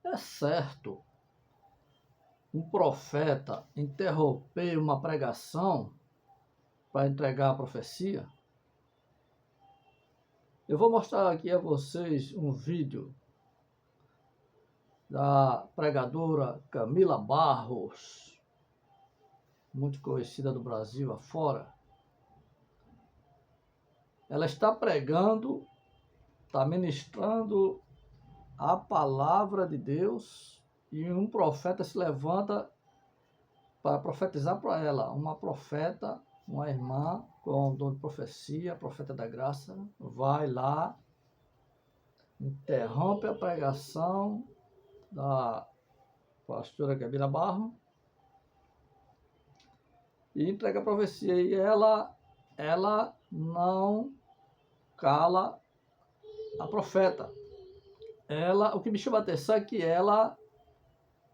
É certo um profeta interromper uma pregação para entregar a profecia? Eu vou mostrar aqui a vocês um vídeo da pregadora Camila Barros, muito conhecida do Brasil afora. Ela está pregando, está ministrando a palavra de Deus e um profeta se levanta para profetizar para ela. Uma profeta, uma irmã com dom de profecia, profeta da graça, vai lá, interrompe a pregação da pastora Camila Barros e entrega a profecia. E ela não cala a profeta. O que me chama a atenção é que ela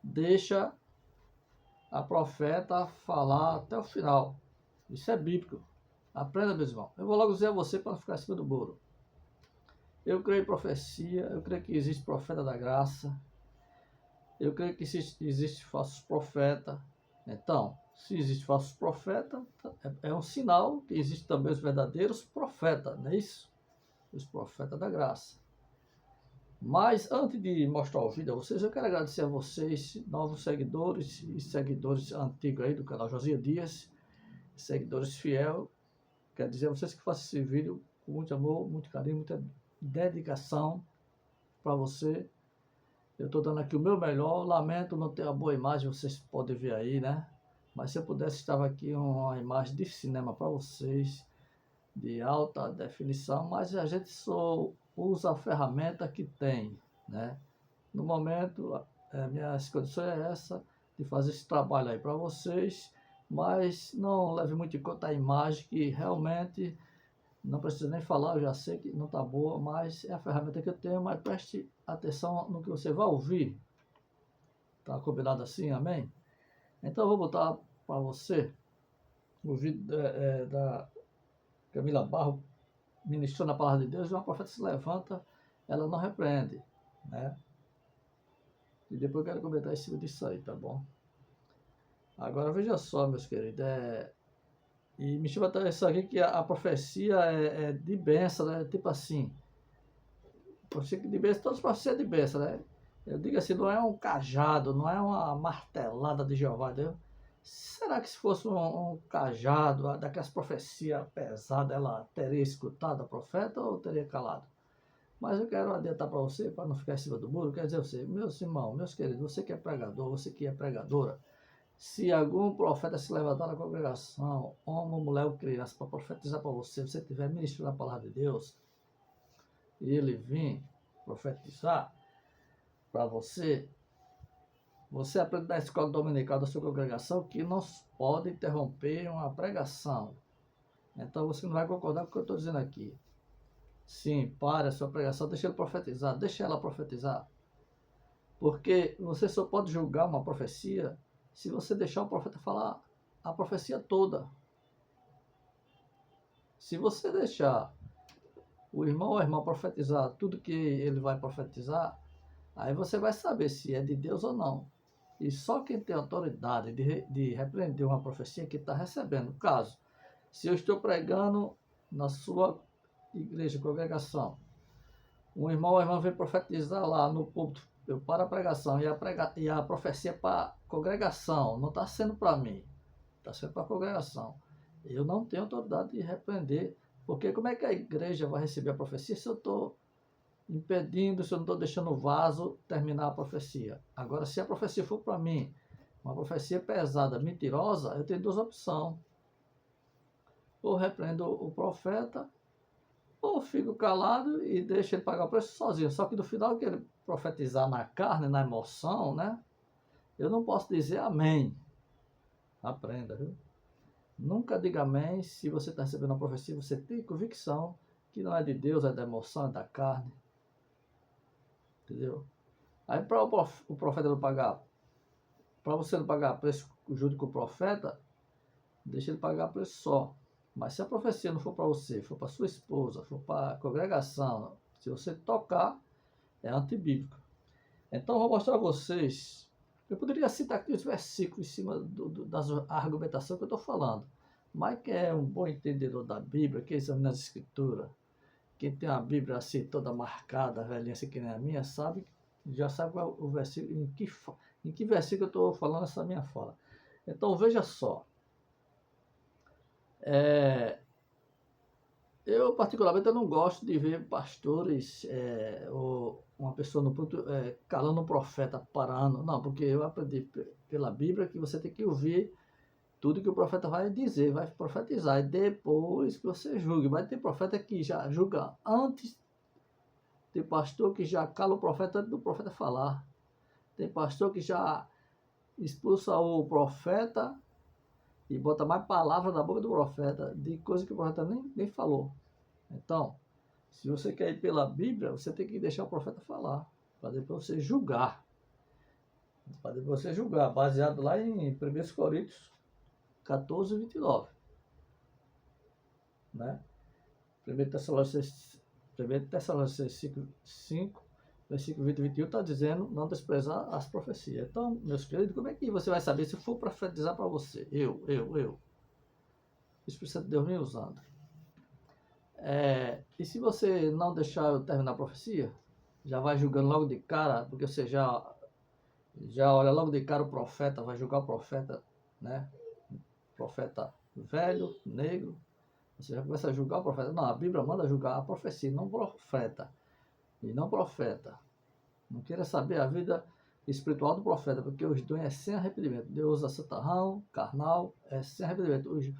deixa a profeta falar até o final. Isso é bíblico. Aprenda, meu irmão. Eu vou logo dizer a você para não ficar em cima do bolo. Eu creio em profecia, eu creio que existe profeta da graça, eu creio que existe falsos profetas. Então, se existe falsos profetas, é um sinal que existem também os verdadeiros profetas, não é isso? Os profetas da graça. Mas antes de mostrar o vídeo a vocês, eu quero agradecer a vocês, novos seguidores e seguidores antigos aí do canal Josias Dias, seguidores fiel. Quero dizer a vocês que façam esse vídeo com muito amor, muito carinho, muita dedicação para você. Eu estou dando aqui o meu melhor. Lamento não ter uma boa imagem, vocês podem ver aí, né? Mas se eu pudesse, estava aqui uma imagem de cinema para vocês, de alta definição, mas a gente só usa a ferramenta que tem, né? No momento, minhas condições é essa, de fazer esse trabalho aí para vocês, mas não leve muito em conta a imagem, que realmente não precisa nem falar, eu já sei que não está boa, mas é a ferramenta que eu tenho. Mas preste atenção no que você vai ouvir. Tá combinado assim, amém? Então eu vou botar para você o vídeo da Camila Barros ministrando a palavra de Deus, e uma profeta se levanta, ela não repreende, né? E depois eu quero comentar em cima disso aí, tá bom? Agora veja só, meus queridos, e me chama a atenção aqui que a profecia é de bênção, né? Tipo assim, profecia de bênção, todas as profecias de bênção, né? Eu digo assim, não é um cajado, não é uma martelada de Jeová, entendeu? Será que se fosse um cajado, daquelas profecias pesadas, ela teria escutado a profeta ou teria calado? Mas eu quero adiantar para você, para não ficar em cima do muro, quer dizer, você, meus irmãos, meus queridos, você que é pregador, você que é pregadora, se algum profeta se levantar na congregação, homem, mulher ou criança, para profetizar para você, você estiver ministrando a palavra de Deus, e ele vir profetizar para você, você aprende na escola dominical da sua congregação que não pode interromper uma pregação. Então você não vai concordar com o que eu estou dizendo aqui. Sim, pare a sua pregação, deixa ele profetizar, deixa ela profetizar. Porque você só pode julgar uma profecia se você deixar o profeta falar a profecia toda. Se você deixar o irmão ou a irmã profetizar tudo que ele vai profetizar, aí você vai saber se é de Deus ou não. E só quem tem autoridade de repreender uma profecia que está recebendo. Caso, se eu estou pregando na sua igreja, congregação, um irmão ou irmã vem profetizar lá no púlpito, eu paro a pregação e a profecia é para a congregação, não está sendo para mim, está sendo para a congregação. Eu não tenho autoridade de repreender, porque como é que a igreja vai receber a profecia se eu estou impedindo, se eu não estou deixando o vaso terminar a profecia? Agora, se a profecia for para mim, uma profecia pesada, mentirosa, eu tenho duas opções. Ou repreendo o profeta, ou fico calado e deixo ele pagar o preço sozinho. Só que no final que ele profetizar na carne, na emoção, né? Eu não posso dizer amém. Aprenda, viu? Nunca diga amém se você está recebendo uma profecia, você tem convicção que não é de Deus, é da emoção, é da carne. Entendeu? Aí para o profeta não pagar, para você não pagar preço junto com o profeta, deixa ele pagar preço só. Mas se a profecia não for para você, for para sua esposa, for para a congregação, se você tocar, é antibíblico. Então, eu vou mostrar a vocês. Eu poderia citar aqui os versículos em cima da argumentação que eu estou falando. Mas quem é um bom entendedor da Bíblia, que examina as Escrituras, quem tem a Bíblia assim toda marcada, velhinha assim que nem a minha, já sabe qual é o versículo, em que versículo eu estou falando essa minha fala. Então, veja só. Eu, particularmente, eu não gosto de ver pastores ou uma pessoa no ponto calando um profeta, parando. Não, porque eu aprendi pela Bíblia que você tem que ouvir tudo que o profeta vai dizer, vai profetizar, e depois que você julgue. Mas tem profeta que já julga antes, tem pastor que já cala o profeta antes do profeta falar. Tem pastor que já expulsa o profeta e bota mais palavras na boca do profeta, de coisa que o profeta nem falou. Então, se você quer ir pela Bíblia, você tem que deixar o profeta falar, para depois você julgar. Para depois você julgar, baseado lá em 1 Coríntios 14, 29. Né? 1 Tessalonicenses 5, versículo 20 e 21 está dizendo não desprezar as profecias. Então, meus queridos, como é que você vai saber se for profetizar para você? Eu. O Espírito Santo de Deus me usando. E se você não deixar eu terminar a profecia, já vai julgando logo de cara, porque você já olha logo de cara o profeta, vai julgar o profeta, né? Profeta velho, negro. Você já começa a julgar o profeta. Não, a Bíblia manda julgar a profecia, não profeta. E não profeta. Não queira saber a vida espiritual do profeta, porque os dons é sem arrependimento. Deus usa santarrão, carnal, é sem arrependimento. Os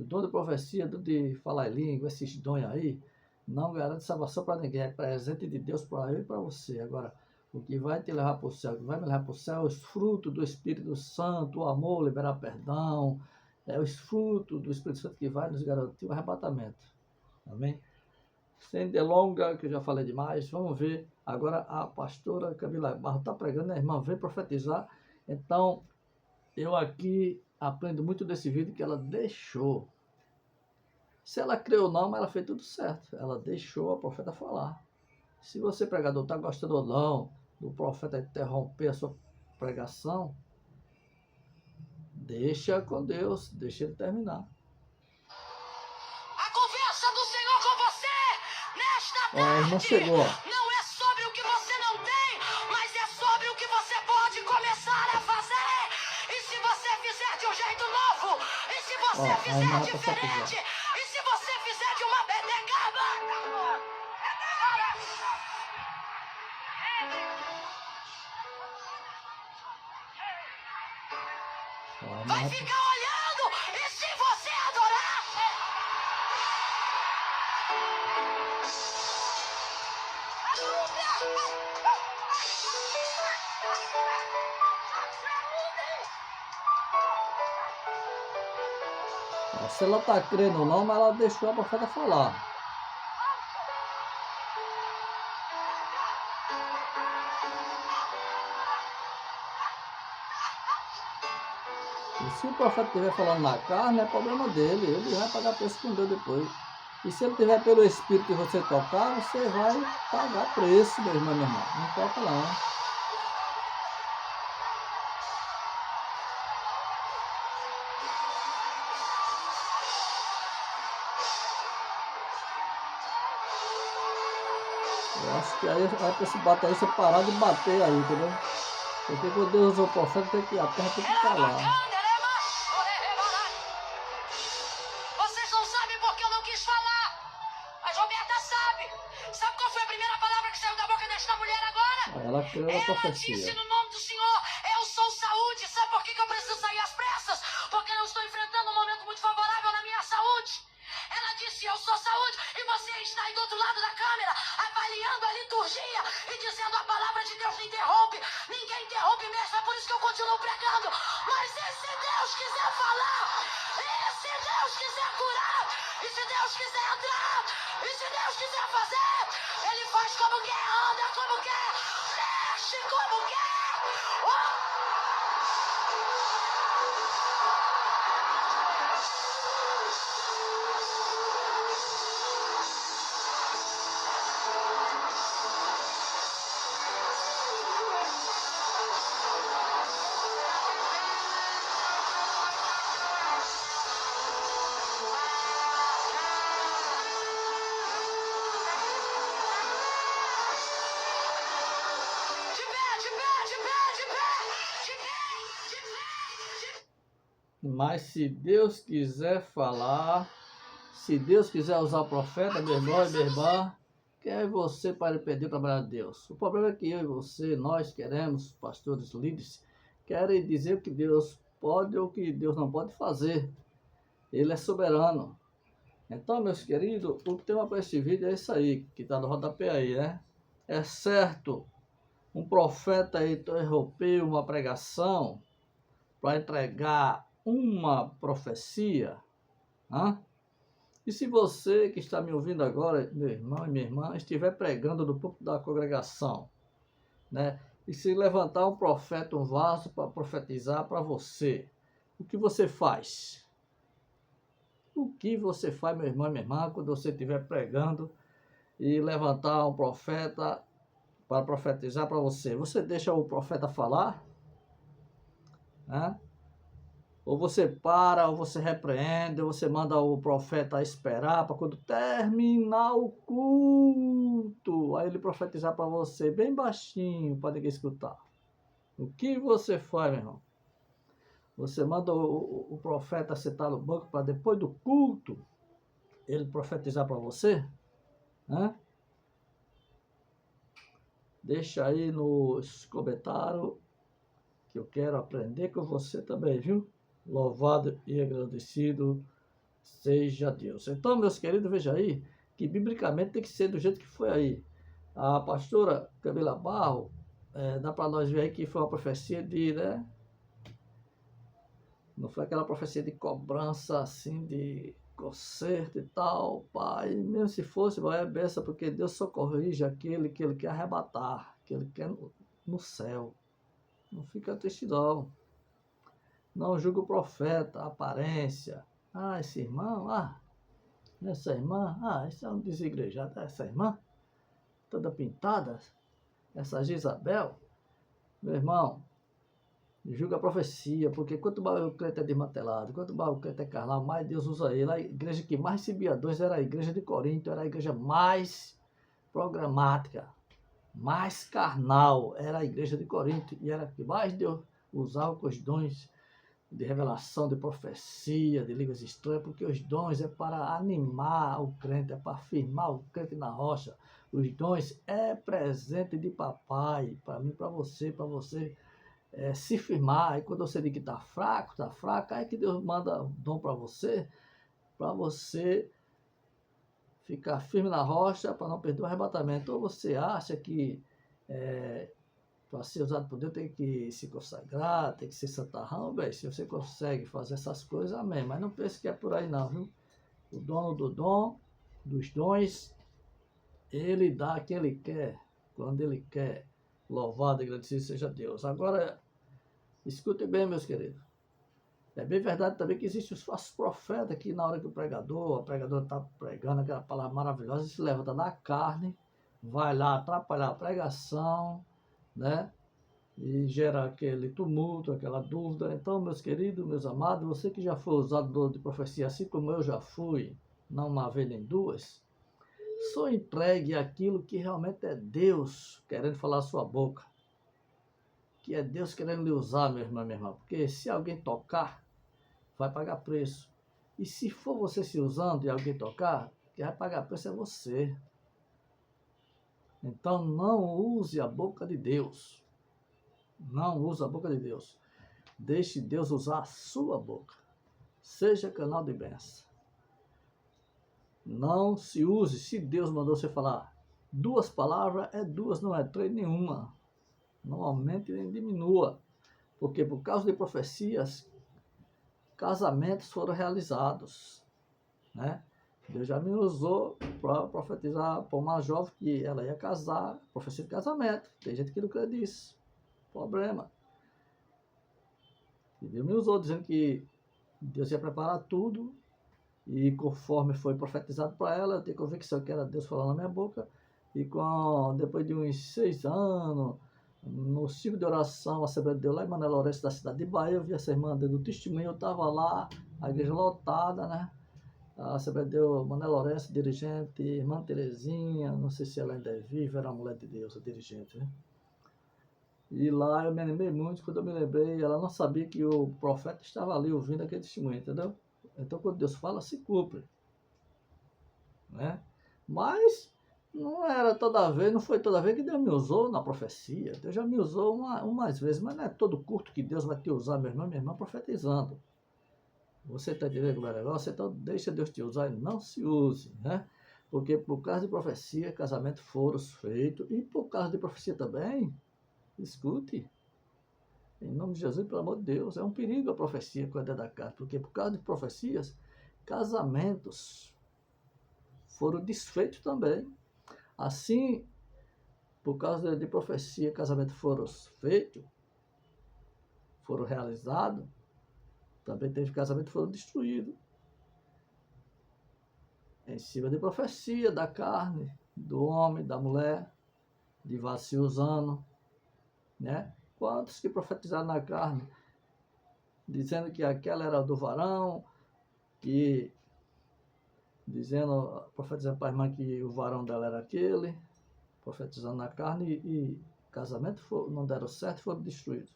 dons de profecia, de falar em língua, esses dons aí, não garante salvação para ninguém. É presente de Deus para eu e para você. Agora, o que vai te levar para o céu, o que vai me levar para o céu, é os frutos do Espírito Santo, o amor, liberar perdão, é os frutos do Espírito Santo que vai nos garantir o arrebatamento. Amém? Sem delonga, que eu já falei demais, vamos ver agora a pastora Camila Barro está pregando, a irmã veio profetizar. Então, eu aqui aprendo muito desse vídeo que ela deixou. Se ela creu ou não, mas ela fez tudo certo. Ela deixou a profeta falar. Se você, pregador, está gostando ou não do profeta interromper a sua pregação, deixa com Deus, deixa ele terminar. A conversa do Senhor com você nesta tarde não é sobre o que você não tem, mas é sobre o que você pode começar a fazer. E se você fizer de um jeito novo, e se você fizer diferente, e se você fizer de uma bedegaba, vai ficar olhando, e se você adorar, se ela está crendo ou não, mas ela deixou a profeta falar. E se o profeta estiver falando na carne, é problema dele, ele vai pagar preço com Deus depois. E se ele estiver pelo Espírito e você tocar, você vai pagar preço, meu irmão, minha irmã. Não toca não. Eu acho que aí para esse baterista parar de bater aí, entendeu? Porque quando Deus usa o profeta, a terra tem que calar. vocês não sabem porque eu não quis falar, mas Roberta sabe. Sabe qual foi a primeira palavra que saiu da boca desta mulher agora? Ela creu na profecia. Disse no nome do Senhor, eu sou saúde. Sabe por que eu preciso sair às pressas? Porque eu estou enfrentando um momento muito favorável na minha saúde. Ela disse, eu sou saúde, e você está aí do outro lado da câmera, avaliando a liturgia e dizendo a palavra de Deus não interrompe. Ninguém interrompe mesmo, é por isso que eu continuo pregando. Mas e se Deus quiser falar? E se Deus quiser curar? E se Deus quiser entrar? E se Deus quiser fazer? Ele faz como quer, anda como quer, mexe como quer. Mas se Deus quiser falar, se Deus quiser usar o profeta, meu irmão e minha irmã, quem é você para impedir o trabalho de Deus? O problema é que eu e você, nós queremos, pastores, líderes, querem dizer o que Deus pode ou o que Deus não pode fazer. Ele é soberano. Então, meus queridos, o tema para esse vídeo é isso aí, que está no rodapé aí, né? É certo, um profeta interrompeu uma pregação para entregar uma profecia? Hã? E se você que está me ouvindo agora, meu irmão e minha irmã, estiver pregando no púlpito da congregação, né? E se levantar um profeta, um vaso para profetizar para você, o que você faz? O que você faz, meu irmão e minha irmã, quando você estiver pregando e levantar um profeta para profetizar para você? Você deixa o profeta falar? Né? Ou você para, ou você repreende, ou você manda o profeta esperar para quando terminar o culto, aí ele profetizar para você bem baixinho, para ninguém escutar. O que você faz, meu irmão? Você manda o profeta sentar no banco para depois do culto ele profetizar para você? Né? Deixa aí nos comentários que eu quero aprender com você também, viu? Louvado e agradecido seja Deus. Então, meus queridos, veja aí que biblicamente tem que ser do jeito que foi aí. A pastora Camila Barro, dá para nós ver aí que foi uma profecia de, né? Não foi aquela profecia de cobrança assim, de conserto e tal, pai. Mesmo se fosse, vai é benção, porque Deus só corrige aquele que ele quer arrebatar, que ele quer no céu. Não fica triste, não. Não julga o profeta, a aparência. Ah, esse irmão, essa irmã, esse é um desigrejado. Essa irmã, toda pintada, essa Gisabel. Meu irmão, julga a profecia, porque quanto mais o crente é desmantelado, quanto mais o crente é carnal, mais Deus usa ele. A igreja que mais recebia dons era a igreja de Corinto, era a igreja mais programática, mais carnal, era a igreja de Corinto, e era a que mais Deus usava com os dons de revelação, de profecia, de línguas estranhas, porque os dons é para animar o crente, é para firmar o crente na rocha. Os dons é presente de papai, para mim, para você se firmar. E quando você diz que está fraco, aí que Deus manda dom para você ficar firme na rocha, para não perder o arrebatamento. Ou você acha que para ser usado por Deus tem que se consagrar, tem que ser santarrão, bem, se você consegue fazer essas coisas, amém. Mas não pense que é por aí não, viu? O dono do dom, dos dons, ele dá a quem ele quer, quando ele quer. Louvado e agradecido seja Deus. Agora, escute bem, meus queridos. É bem verdade também que existem os falsos profetas que na hora que a pregadora está pregando aquela palavra maravilhosa, se levanta da carne, vai lá atrapalhar a pregação, né? E gera aquele tumulto, aquela dúvida. Então, meus queridos, meus amados, você que já foi usador de profecia, assim como eu já fui, não uma vez nem duas, só entregue aquilo que realmente é Deus querendo falar a sua boca. Que é Deus querendo lhe usar, meu irmão, minha irmã. Porque se alguém tocar, vai pagar preço. E se for você se usando e alguém tocar, quem vai pagar preço é você. Então, não use a boca de Deus. Não use a boca de Deus. Deixe Deus usar a sua boca. Seja canal de bênção. Não se use. Se Deus mandou você falar 2 palavras, é 2, não é 3 nenhuma. Não aumente nem diminua. Porque por causa de profecias, casamentos foram realizados. Né? Deus já me usou para profetizar para uma jovem que ela ia casar, profecia de casamento. Tem gente que não crê nisso. Problema. E Deus me usou dizendo que Deus ia preparar tudo, e conforme foi profetizado para ela, eu tenho convicção que era Deus falando na minha boca, e depois de uns 6 anos, no ciclo de oração, a Assembleia de Deus lá em Manuel Lourenço, da cidade de Bahia, eu vi essa irmã dando testemunho, eu estava lá, a igreja lotada, né? A Assembleia de Deus, Manuel Lourenço, dirigente, irmã Terezinha, não sei se ela ainda é viva, era a mulher de Deus, a dirigente, né? E lá eu me lembrei muito, quando eu me lembrei, ela não sabia que o profeta estava ali ouvindo aquele testemunho, entendeu? Então quando Deus fala, se cumpre, né? Mas não era toda vez, não foi toda vez que Deus me usou na profecia. Deus já me usou umas vezes, mas não é todo culto que Deus vai te usar, minha irmã, profetizando. Você está entendendo como é o negócio? Então deixa Deus te usar e não se use, né? Porque por causa de profecia, casamento foram feitos. E por causa de profecia também, escute, em nome de Jesus, pelo amor de Deus, é um perigo a profecia quando é da carne. Porque por causa de profecias, casamentos foram desfeitos também. Assim, por causa de profecia, casamentos foram feitos, foram realizados, também teve casamento que foram destruídos. Em cima de profecia da carne, do homem, da mulher, de se usando, né? Quantos que profetizaram na carne, dizendo que aquela era do varão, que profetizando para a irmã que o varão dela era aquele, profetizando na carne e casamento não deram certo e foram destruídos.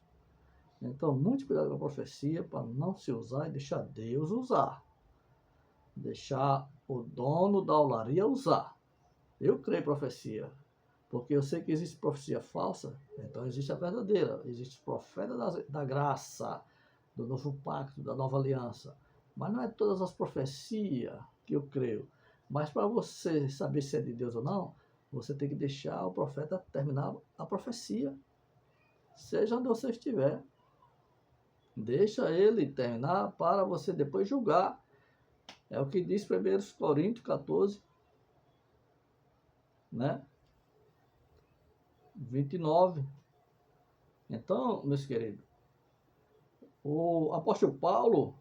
Então, muito cuidado com a profecia para não se usar e deixar Deus usar. Deixar o dono da olaria usar. Eu creio em profecia, porque eu sei que existe profecia falsa, então existe a verdadeira. Existe o profeta da graça, do novo pacto, da nova aliança. Mas não é todas as profecias que eu creio. Mas para você saber se é de Deus ou não, você tem que deixar o profeta terminar a profecia. Seja onde você estiver. Deixa ele terminar para você depois julgar. É o que diz 1 Coríntios 14, né? 29. Então, meus queridos, o apóstolo Paulo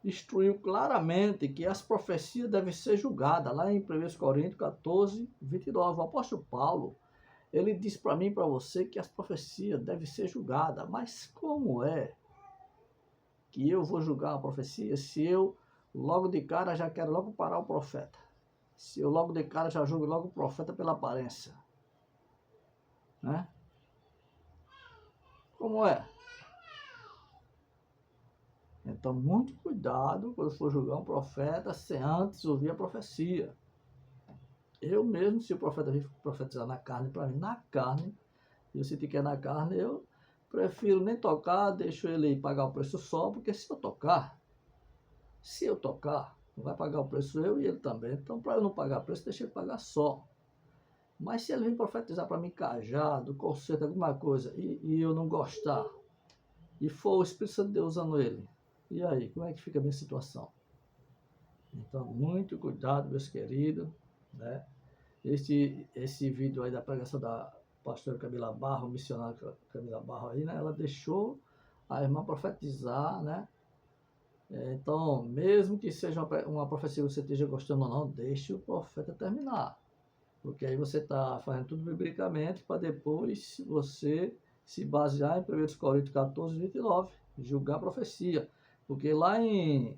instruiu claramente que as profecias devem ser julgadas, lá em 1 Coríntios 14, 29. O apóstolo Paulo, ele diz para mim e para você que as profecias devem ser julgadas. Mas como é que eu vou julgar a profecia se eu logo de cara já quero logo parar o profeta? Se eu logo de cara já julgo logo o profeta pela aparência, né? Como é? Então, muito cuidado quando for julgar um profeta sem antes ouvir a profecia. Eu mesmo, se o profeta vir profetizar na carne, para mim, na carne, e eu senti que é na carne, eu prefiro nem tocar, deixo ele pagar o preço só, porque se eu tocar, não vai pagar o preço eu e ele também. Então, para eu não pagar preço, deixa ele pagar só. Mas se ele vir profetizar para mim cajado, conserto, alguma coisa, e eu não gostar, e for o Espírito Santo de Deus usando ele, e aí, como é que fica a minha situação? Então, muito cuidado, meus queridos, né? Esse vídeo aí da pregação da pastora Camila Barro, missionária Camila Barro aí, né? Ela deixou a irmã profetizar, né? Então, mesmo que seja uma profecia que você esteja gostando ou não, deixe o profeta terminar. Porque aí você está fazendo tudo biblicamente para depois você se basear em 1 Coríntios 14, 29, julgar a profecia. Porque lá em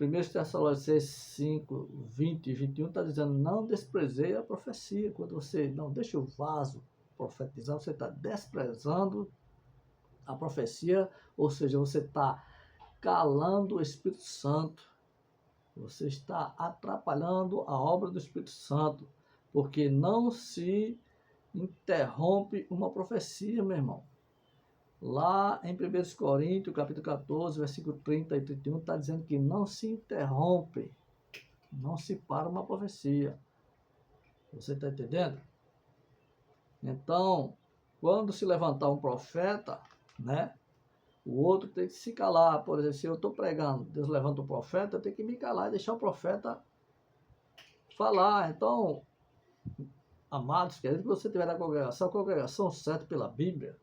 1 Tessalonicenses 5, 20 e 21 está dizendo, não desprezei a profecia. Quando você não deixa o vaso profetizar, você está desprezando a profecia, ou seja, você está calando o Espírito Santo. Você está atrapalhando a obra do Espírito Santo, porque não se interrompe uma profecia, meu irmão. Lá em 1 Coríntios, capítulo 14, versículo 30 e 31, está dizendo que não se interrompe, não se para uma profecia. Você está entendendo? Então, quando se levantar um profeta, né, o outro tem que se calar. Por exemplo, se eu estou pregando, Deus levanta um profeta, eu tenho que me calar e deixar o profeta falar. Então, amados, queridos, que você tiver na congregação, a congregação certa pela Bíblia,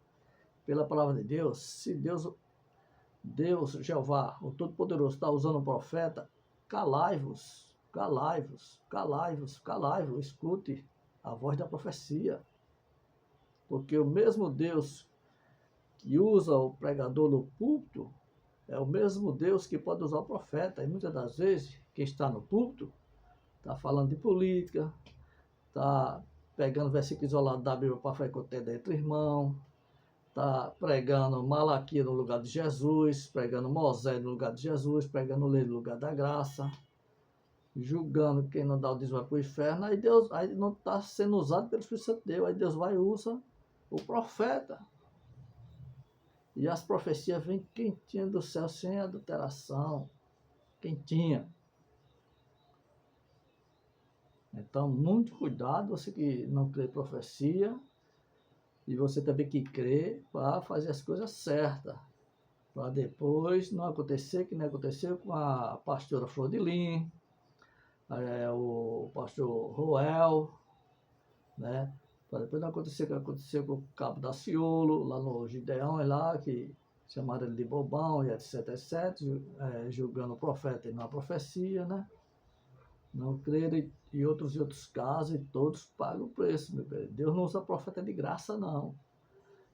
pela palavra de Deus, se Deus, Jeová, o Todo-Poderoso, está usando um profeta, calai-vos, calai-vos, calai-vos, calai-vos, escute a voz da profecia. Porque o mesmo Deus que usa o pregador no púlpito é o mesmo Deus que pode usar o profeta. E muitas das vezes, quem está no púlpito está falando de política, está pegando versículo isolado da Bíblia para ficar contendo entre irmãos, está pregando Malaquias no lugar de Jesus, pregando Moisés no lugar de Jesus, pregando lei no lugar da graça, julgando quem não dá o dízimo vai para o inferno, aí não está sendo usado pelo Espírito Santo de Deus, aí Deus vai e usa o profeta. E as profecias vêm quentinhas do céu, sem adulteração, quentinha. Então, muito cuidado, você que não crê em profecia, e você também que crê, para fazer as coisas certas, para depois não acontecer que nem aconteceu com a pastora Flor de Lim, o pastor Roel, né? Para depois não acontecer o que aconteceu com o Cabo da Ciolo, lá no Gideão, lá, que chamaram ele de bobão, e etc, etc, julgando o profeta e não a profecia, né? Não creram e outros casos, e todos pagam o preço, meu querido. Deus não usa profeta de graça, não.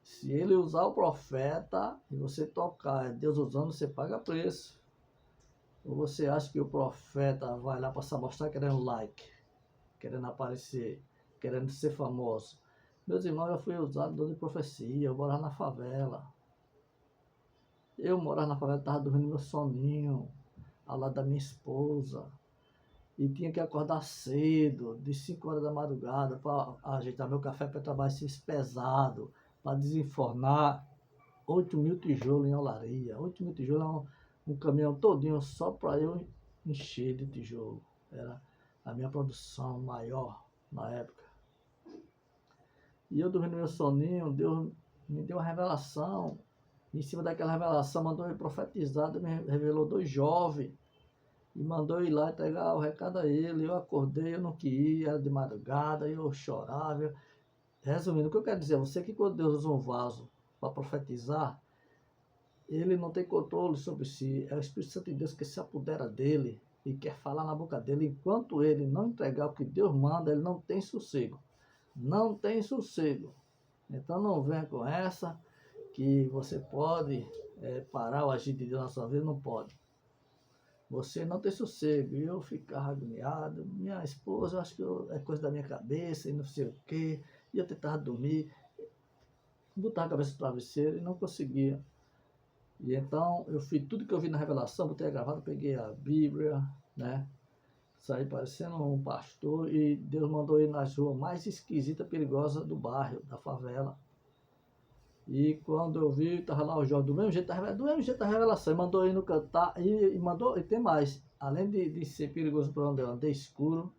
Se ele usar o profeta e você tocar, Deus usando, você paga preço. Ou você acha que o profeta vai lá para se mostrar querendo like, querendo aparecer, querendo ser famoso? Meus irmãos, eu fui usado de profecia, eu morava na favela. Eu morava na favela, estava dormindo meu soninho, ao lado da minha esposa. E tinha que acordar cedo, de 5 horas da madrugada, para ajeitar meu café para trabalhar esse pesado, para desenfornar 8 mil tijolos em olaria. 8 mil tijolos é um caminhão todinho só para eu encher de tijolo. Era a minha produção maior na época. E eu dormindo meu soninho, Deus me deu uma revelação. Em cima daquela revelação, mandou eu profetizar, me revelou 2 jovens. E mandou ir lá entregar o recado a ele. Eu acordei, eu não queria, era de madrugada, eu chorava. Resumindo, o que eu quero dizer, você que quando Deus usa um vaso para profetizar, ele não tem controle sobre si, é o Espírito Santo de Deus que se apodera dele e quer falar na boca dele. Enquanto ele não entregar o que Deus manda, ele não tem sossego. Não tem sossego. Então não venha com essa que você pode parar o agir de Deus na sua vida, não pode. Você não tem sossego. E eu ficava agoniado. Minha esposa, eu acho que é coisa da minha cabeça e não sei o quê. E eu tentava dormir, botava a cabeça no travesseiro e não conseguia. E então eu fiz tudo que eu vi na revelação, botei gravado, peguei a Bíblia, né? Saí parecendo um pastor e Deus mandou ir nas ruas mais esquisitas, perigosas do bairro, da favela. E quando eu vi, estava lá o jovem do mesmo jeito da revelação, e mandou ir no cantar, e tem mais, além de ser perigoso para onde eu andei escuro,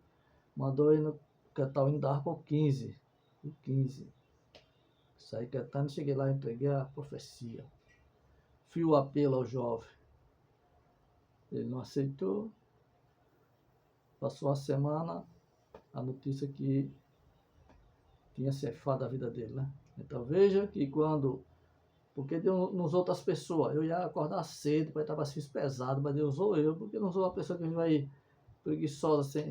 mandou ir no cantar o hino da harpa o 15. Saí cantando, cheguei lá e entreguei a profecia. Fiz o apelo ao jovem. Ele não aceitou. Passou uma semana, a notícia que tinha cefado a vida dele, né? Então veja que quando... Porque Deus não usou outras pessoas. Eu ia acordar cedo para ir trabalhar serviço pesado, mas Deus usou eu, porque não usou uma pessoa que vai preguiçosa,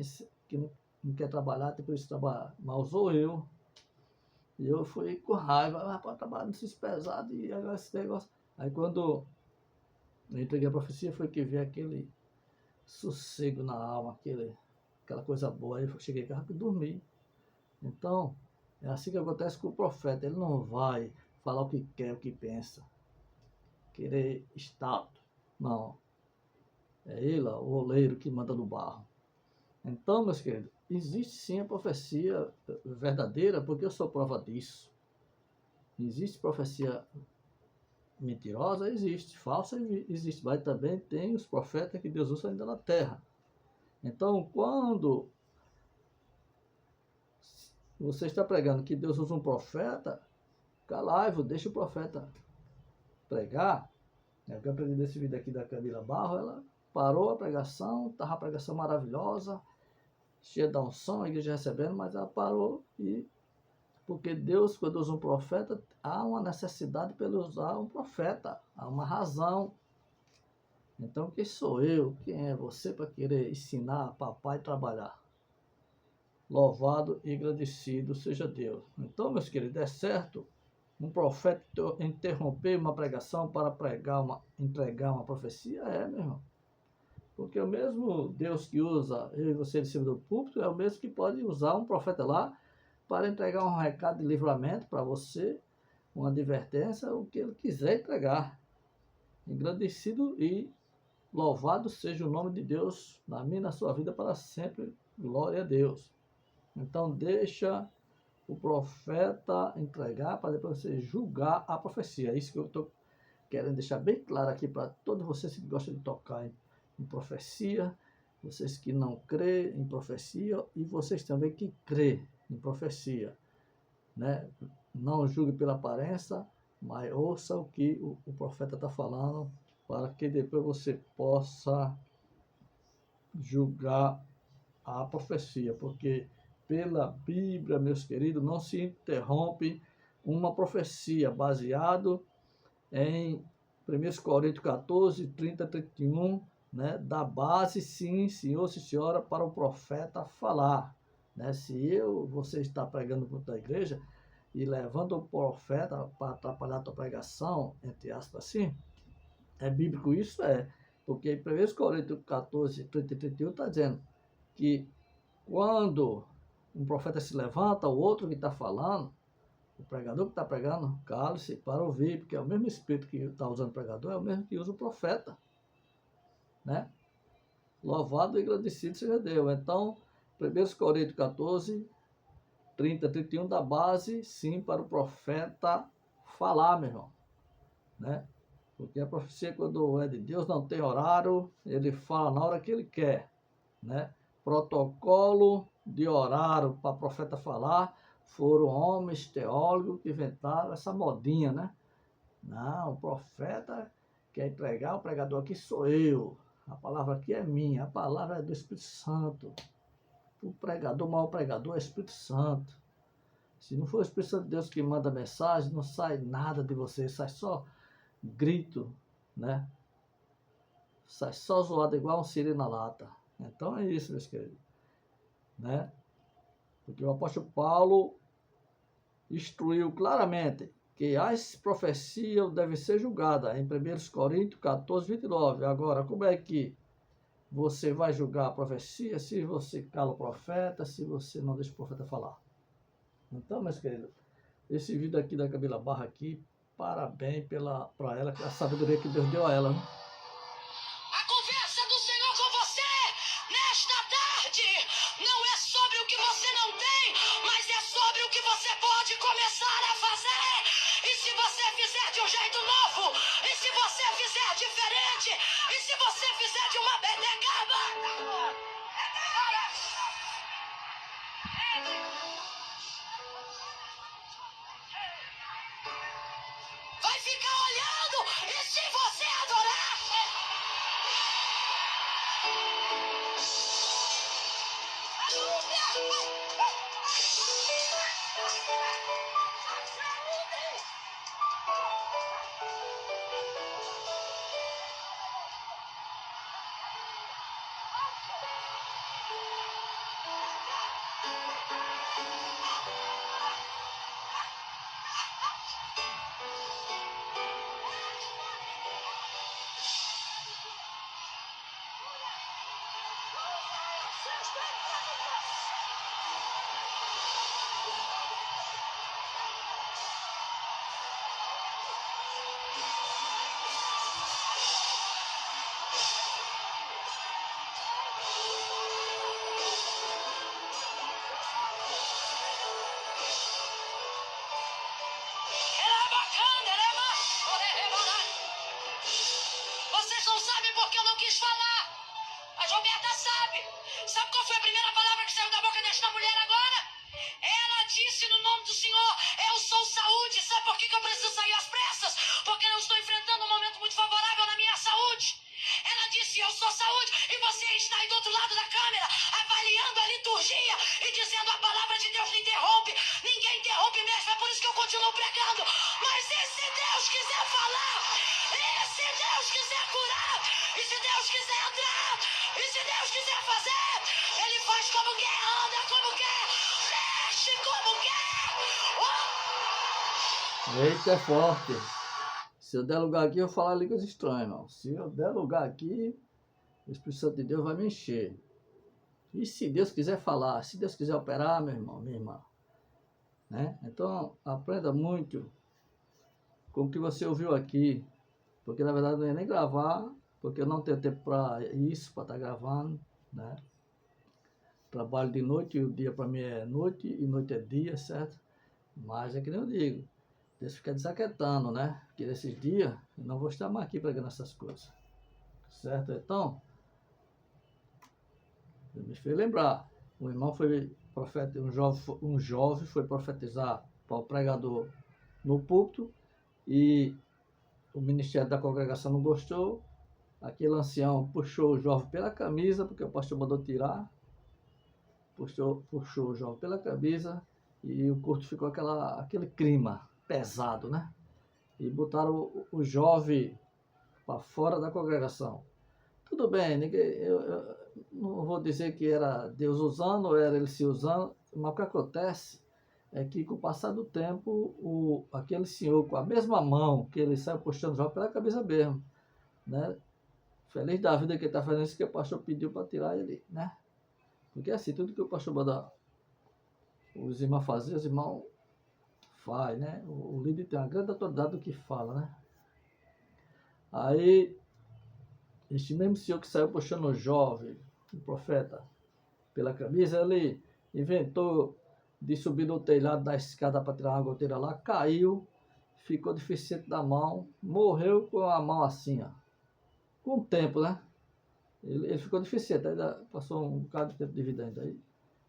que não quer trabalhar, tem por isso trabalhar. Mas usou eu. E eu fui com raiva, para trabalhar no serviço pesado e agora esse negócio. Aí quando eu entreguei a profecia, foi que veio aquele sossego na alma, aquela coisa boa. Aí eu cheguei em casa e dormi. Então, é assim que acontece com o profeta. Ele não vai falar o que quer, o que pensa, querer status. Não. É ele, o oleiro, que manda no barro. Então, meus queridos, existe sim a profecia verdadeira, porque eu sou prova disso. Existe profecia mentirosa? Existe. Falsa? Existe. Mas também tem os profetas que Deus usa ainda na terra. Então, quando você está pregando que Deus usa um profeta, calai-vos, deixa o profeta pregar. É o que eu aprendi desse vídeo aqui da Camila Barro. Ela parou a pregação, estava a pregação maravilhosa, cheia da unção, a igreja recebendo, mas ela parou porque Deus, quando usa um profeta, há uma necessidade para ele usar um profeta, há uma razão. Então, quem sou eu, quem é você para querer ensinar papai a trabalhar? Louvado e agradecido seja Deus. Então, meus queridos, é certo um profeta interromper uma pregação para entregar uma profecia? É, meu irmão. Porque o mesmo Deus que usa eu e você em cima do púlpito é o mesmo que pode usar um profeta lá para entregar um recado de livramento para você, uma advertência, o que ele quiser entregar. Engrandecido e louvado seja o nome de Deus na minha e na sua vida para sempre. Glória a Deus. Então deixa o profeta entregar para depois você julgar a profecia. É isso que eu estou querendo deixar bem claro aqui para todos vocês que gostam de tocar em profecia, vocês que não crê em profecia e vocês também que crê em profecia, né? Não julgue pela aparência, mas ouça o que o profeta está falando para que depois você possa julgar a profecia, porque pela Bíblia, meus queridos, não se interrompe uma profecia baseado em 1 Coríntios 14, 30, 31, né, da base, sim, senhor, sim, senhora, para o profeta falar. Né? Se você está pregando contra a igreja e levando o profeta para atrapalhar a tua pregação, entre aspas assim, é bíblico isso? É. Porque em 1 Coríntios 14, 30 e 31 está dizendo que quando um profeta se levanta, o outro que está falando, o pregador que está pregando, cale-se para ouvir, porque é o mesmo espírito que está usando o pregador, é o mesmo que usa o profeta. Né? Louvado e agradecido seja Deus. Então, 1 Coríntios 14, 30, 31 da base, sim, para o profeta falar, meu irmão. Né? Porque a profecia, quando é de Deus, não tem horário, ele fala na hora que ele quer. Né? Protocolo de horário para o profeta falar, foram homens teólogos que inventaram essa modinha, né? Não, o profeta quer entregar, o pregador aqui sou eu. A palavra aqui é minha, a palavra é do Espírito Santo. O pregador, o maior pregador é o Espírito Santo. Se não for o Espírito Santo de Deus que manda a mensagem, não sai nada de você, sai só grito, né? Sai só zoado igual um siri na lata. Então é isso, meus queridos. Né? Porque o apóstolo Paulo instruiu claramente que as profecias devem ser julgadas em 1 Coríntios 14, 29. Agora, como é que você vai julgar a profecia se você cala o profeta, se você não deixa o profeta falar? Então, meus queridos, esse vídeo aqui da Camila Barra aqui, parabéns para ela, a sabedoria que Deus deu a ela. Né? A conversa do Senhor com você nesta tarde não é sobre o que você não tem, mas é sobre o que você pode começar a fazer. E se você fizer de um jeito novo, e se você fizer diferente, e se você fizer de uma benegaba, vai ficar olhando, e se você adorar, vocês não sabem porque eu não quis falar. Mas Roberta sabe. Sabe qual foi a primeira palavra que saiu da boca desta mulher agora? Ela disse no nome do Senhor, eu sou saúde. Sabe por que eu preciso sair às pressas? Porque eu estou enfrentando um momento muito favorável na minha saúde. Ela disse, eu sou saúde, e você está aí do outro lado da câmera, avaliando a liturgia e dizendo a palavra de Deus não interrompe. Ninguém interrompe mesmo, é por isso que eu continuo pregando. Mas e se Deus quiser falar? E se Deus quiser curar? E se Deus quiser entrar? E se Deus quiser fazer? Ele faz como quer, anda como quer, mexe como quer. Eita, é forte. Se eu der lugar aqui, eu vou falar línguas estranhas, irmão. Se eu der lugar aqui, o Espírito Santo de Deus vai me encher. E se Deus quiser falar, se Deus quiser operar, meu irmão, minha irmã. Né? Então, aprenda muito com o que você ouviu aqui, porque na verdade não ia nem gravar, porque eu não tenho tempo para isso, para estar gravando, né? Trabalho de noite e o dia para mim é noite e noite é dia, certo? Mas é que nem eu digo, Deus fica desaquietando, né? Porque nesses dias eu não vou estar mais aqui pregando essas coisas, certo? Então, eu me fez lembrar, o irmão foi profeta, um jovem foi profetizar para o pregador no púlpito e o ministério da congregação não gostou. Aquele ancião puxou o jovem pela camisa, porque o pastor mandou tirar, puxou o jovem pela camisa e o culto ficou aquele clima pesado, né? E botaram o jovem para fora da congregação. Tudo bem, eu não vou dizer que era Deus usando ou era ele se usando, mas o que acontece é que com o passar do tempo, aquele senhor com a mesma mão que ele saiu puxando o jovem pela cabeça mesmo, né? Feliz da vida que ele está fazendo isso que o pastor pediu para tirar ele, né? Porque assim, tudo que o pastor manda os irmãos fazer, os irmãos faz, né? O líder tem uma grande autoridade do que fala, né? Aí, este mesmo senhor que saiu puxando o jovem, o profeta, pela camisa, ele inventou de subir no telhado da escada para tirar uma goteira lá, caiu, ficou deficiente da mão, morreu com a mão assim, ó. Com o tempo, né? Ele ficou deficiente, ainda passou um bocado de tempo de vida ainda aí.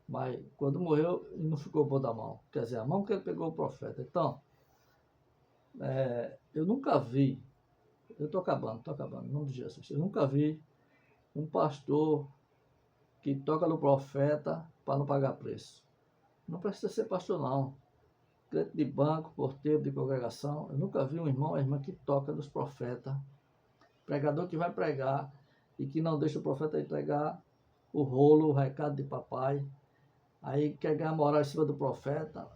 Mas quando morreu, ele não ficou bom da mão. Quer dizer, a mão que ele pegou o profeta. Então, eu nunca vi, eu estou acabando, em nome de Jesus. Eu nunca vi um pastor que toca no profeta para não pagar preço. Não precisa ser pastor, não. Crente de banco, porteiro de congregação. Eu nunca vi um irmão ou irmã que toca nos profetas. Pregador que vai pregar e que não deixa o profeta entregar o rolo, o recado de papai. Aí quer ganhar moral em cima do profeta.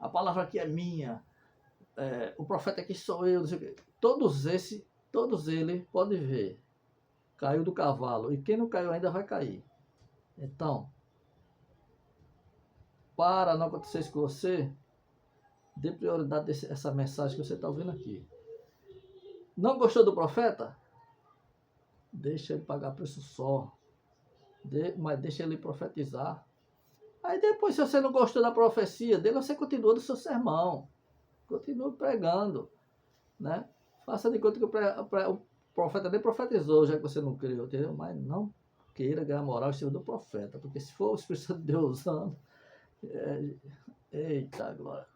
A palavra aqui é minha. O profeta aqui sou eu. Não sei o quê. Todos eles, pode ver, caiu do cavalo. E quem não caiu ainda vai cair. Então, para não acontecer isso com você, dê prioridade a essa mensagem que você está ouvindo aqui. Não gostou do profeta? Deixa ele pagar preço só. Mas deixa ele profetizar. Aí depois, se você não gostou da profecia dele, você continua no seu sermão. Continue pregando, né? Faça de conta que o profeta nem profetizou, já que você não creu, entendeu? Mas não queira ganhar moral em cima do profeta, porque se for o Espírito Santo de Deus usando, eita glória.